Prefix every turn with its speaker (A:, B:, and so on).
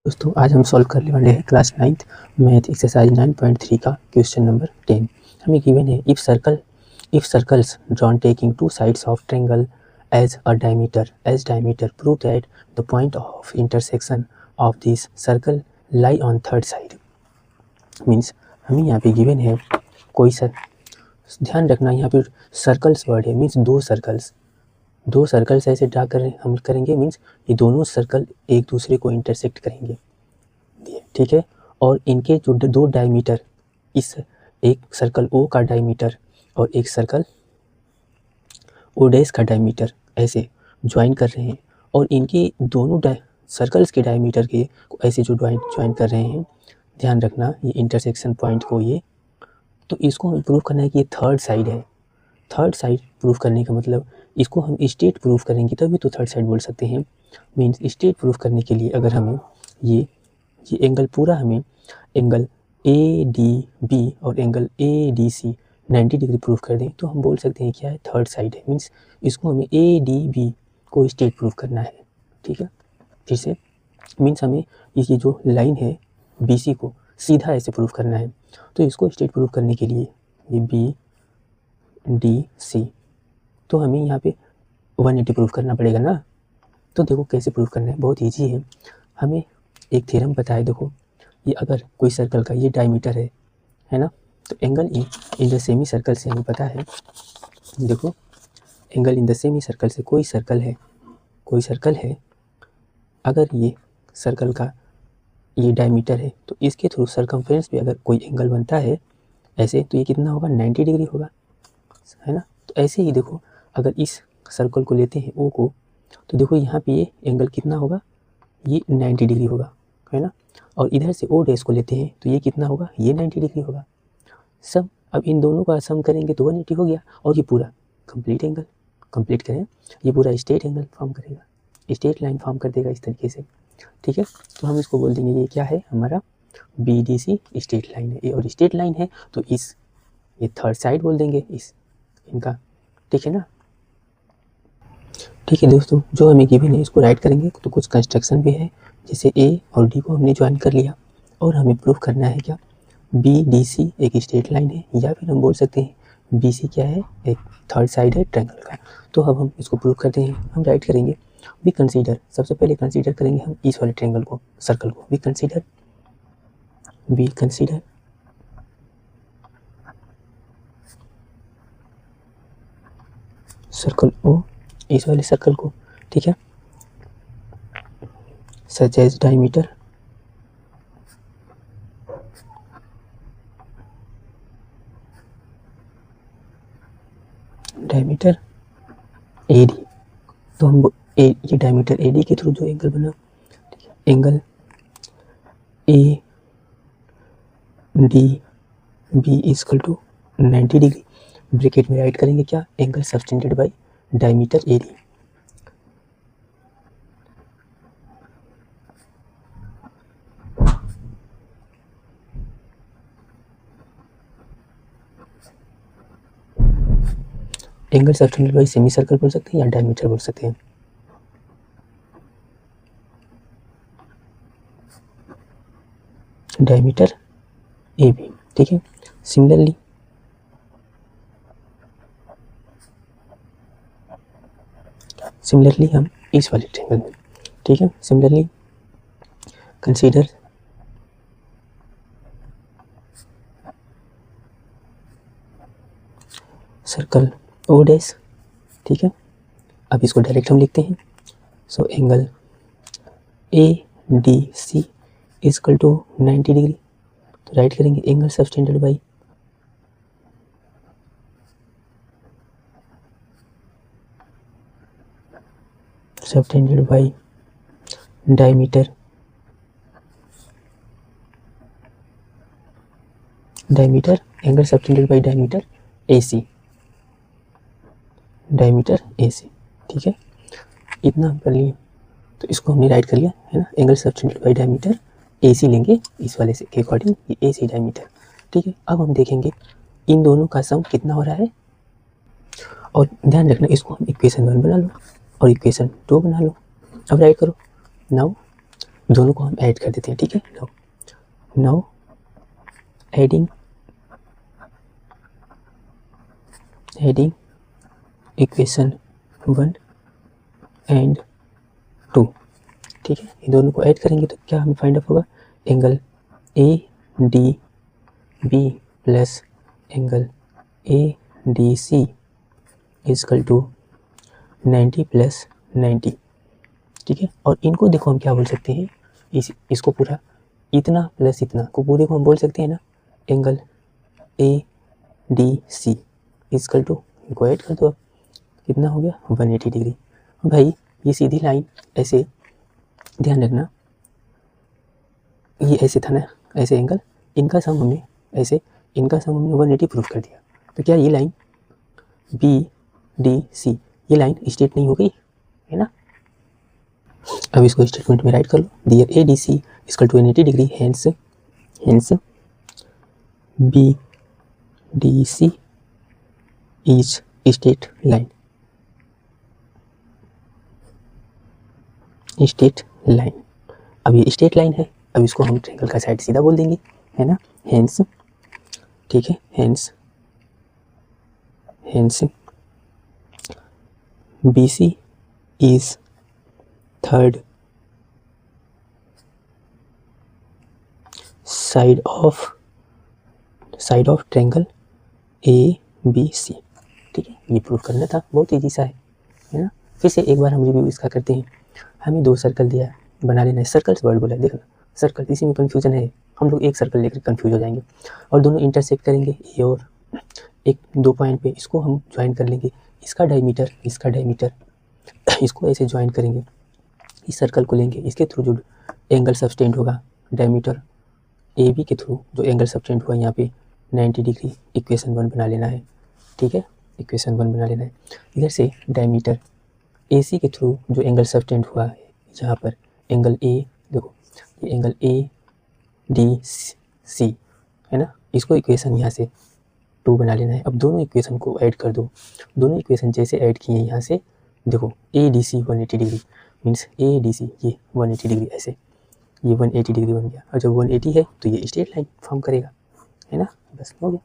A: दोस्तों आज हम सॉल्व करने वाले हैं क्लास 9th मैथ एक्सरसाइज 9.3 का क्वेश्चन नंबर 10। हमें गिवन है if circles drawn taking two sides of triangle as diameter prove that the point of intersection of this circle lie on third side. Means हमें यहाँ पे given है कोई ध्यान रखना यहाँ पे सर्कल्स वर्ड है, मीन्स दो सर्कल्स ऐसे ड्रा कर हम करेंगे, मीन्स ये दोनों सर्कल एक दूसरे को इंटरसेक्ट करेंगे, ठीक है। और इनके जो दो डायमीटर, इस एक सर्कल ओ का डायमीटर और एक सर्कल ओ डैश का डायमीटर ऐसे ज्वाइन कर रहे हैं, और इनके दोनों सर्कल्स के डायमीटर के ऐसे जो ज्वाइन कर रहे हैं, ध्यान रखना ये इंटरसेक्शन पॉइंट को, ये तो इसको हमें प्रूव करना है कि ये थर्ड साइड है। थर्ड साइड प्रूफ करने का मतलब इसको हम स्टेट प्रूफ करेंगे तभी तो थर्ड साइड बोल सकते हैं। मीन्स स्टेट प्रूफ करने के लिए अगर हमें ये एंगल पूरा, हमें एंगल ए डी बी और angle A D C 90 degree proof कर दें तो हम बोल सकते हैं क्या है, थर्ड साइड है। मीन्स इसको हमें ए डी बी को स्टेट प्रूफ करना है, ठीक है। फिर से मीन्स हमें ये जो लाइन है बी सी को सीधा ऐसे प्रूफ करना है, तो इसको स्टेट प्रूफ करने के लिए ये बी डी सी, तो हमें यहाँ पे 180 प्रूफ करना पड़ेगा ना। तो देखो कैसे प्रूफ करना है, बहुत इजी है। हमें एक थ्योरम पता है, देखो ये अगर कोई सर्कल का ये डायमीटर है ना, तो angle in the semi circle से हमें पता है, देखो angle in the semi circle से कोई सर्कल है, अगर ये सर्कल का ये डायमीटर है तो इसके थ्रू सर्कमफ्रेंस पे अगर कोई एंगल बनता है ऐसे, तो ये कितना होगा, 90 डिग्री होगा, है ना। तो ऐसे ही देखो अगर इस सर्कल को लेते हैं ओ को, तो देखो यहाँ पे ये एंगल कितना होगा, ये 90 डिग्री होगा, है ना। और इधर से ओ डैश को लेते हैं तो ये कितना होगा, ये 90 डिग्री होगा। सब अब इन दोनों का सम करेंगे तो 180 हो गया, और ये पूरा कंप्लीट एंगल, कंप्लीट करें ये पूरा स्ट्रेट एंगल फॉर्म करेगा, स्ट्रेट लाइन फॉर्म कर देगा इस तरीके से, ठीक है। तो हम इसको बोल देंगे ये क्या है, हमारा B D C straight line है, ये और स्ट्रेट लाइन है तो ये थर्ड साइड बोल देंगे इनका, ठीक है ना। ठीक है दोस्तों, जो हमें गिवन है इसको राइट करेंगे, तो कुछ कंस्ट्रक्शन भी है, जैसे ए और डी को हमने ज्वाइन कर लिया, और हमें प्रूफ करना है क्या, बी डी सी एक स्ट्रेट लाइन है, या फिर हम बोल सकते हैं बी सी क्या है, एक थर्ड साइड है ट्रायंगल का। तो अब हम इसको प्रूफ करते हैं, हम राइट करेंगे वी कंसीडर, सबसे पहले कंसीडर करेंगे हम इस वाले ट्रायंगल को, सर्कल को, वी कंसीडर सर्कल ओ, इस वाले सर्कल को, ठीक है, such as diameter A D, तो हम ये डायमीटर ए डी के थ्रू जो एंगल बना, ठीक है, angle A D B equal to 90 degree, bracket में राइट करेंगे क्या, angle subtended by diameter A D. Angle subtended by semi circle बोल सकते हैं या डायमीटर बोल सकते हैं, डायमीटर ए बी, ठीक है। सिमिलरली हम इस वाले ट्रायंगल में, ठीक है, similarly consider circle O dash, ठीक है। अब इसको डायरेक्ट हम लिखते हैं, so angle A D C equal to 90 degree, तो राइट करेंगे angle subtended by diameter angle subtended by diameter A C, ठीक है। इतना हम कर लिए, तो इसको हमने राइट कर लिया, है ना, angle subtended by diameter A C लेंगे इस वाले से के अकॉर्डिंग, ये ए सी डायमीटर, ठीक है। अब हम देखेंगे इन दोनों का सम कितना हो रहा है, और ध्यान रखना इसको हम इक्वेशन 1 बना लो और इक्वेशन 2 बना लो। अब राइट करो, नाउ दोनों को हम ऐड कर देते हैं, ठीक है। नाउ एडिंग इक्वेशन 1 एंड 2, ठीक है। ये दोनों को ऐड करेंगे तो क्या हमें फाइंड आउट होगा, angle ADB plus angle ADC equal to 90 plus 90, ठीक है। और इनको देखो हम क्या बोल सकते हैं, इसको पूरा इतना प्लस इतना को पूरे को हम बोल सकते हैं ना, एंगल ADC इजकल टू, इनको ऐड कर दो, अब कितना हो गया 180 डिग्री। भाई ये सीधी लाइन ऐसे ध्यान रखना, ये ऐसे था ना, ऐसे एंगल, इनका सम हमने 180 प्रूफ कर दिया। तो क्या ये लाइन BDC ये लाइन स्ट्रेट नहीं हो गई, है ना। अब इसको स्टेटमेंट में राइट कर लो, there ADC equal to 180 degree, hence BDC is straight line, अब ये स्ट्रेट लाइन है, अब इसको हम ट्रायंगल का साइड सीधा बोल देंगे, है ना। हेंस, ठीक है, hence BC is third side of triangle ABC, ठीक है। ये प्रूफ करना था, बहुत ईजी सा है ना। फिर से एक बार हम रिव्यू इसका करते हैं। हमें 2 सर्कल दिया है, बना लेना है। सर्कल्स वर्ड बोला है, देखना सर्कल, इसी में कन्फ्यूजन है, हम लोग एक सर्कल लेकर कन्फ्यूज हो जाएंगे। और दोनों इंटरसेक्ट करेंगे ए और एक 2 पॉइंट पे, इसको हम ज्वाइन कर लेंगे, इसका डायमीटर इसको ऐसे ज्वाइन करेंगे, इस सर्कल को लेंगे, इसके थ्रू जो एंगल सबटेंड होगा, डायमीटर AB के थ्रू जो एंगल सबटेंड हुआ यहाँ पे 90 डिग्री, इक्वेशन 1 बना लेना है, ठीक है। इक्वेशन 1 बना लेना है। इधर से डायमीटर AC के थ्रू जो एंगल सबटेंड हुआ है यहाँ पर, एंगल A, देखो ये एंगल ADC है ना, इसको इक्वेशन यहाँ से 2 बना लेना है। अब दोनों इक्वेशन को ऐड कर दो, दोनों इक्वेशन जैसे ऐड किए यहाँ से, देखो ADC 180 डिग्री मीन्स ADC ये 180 डिग्री, ऐसे ये 180 डिग्री बन गया। और जब 180 है तो ये स्ट्रेट लाइन फॉर्म करेगा, है ना। बस हो गया।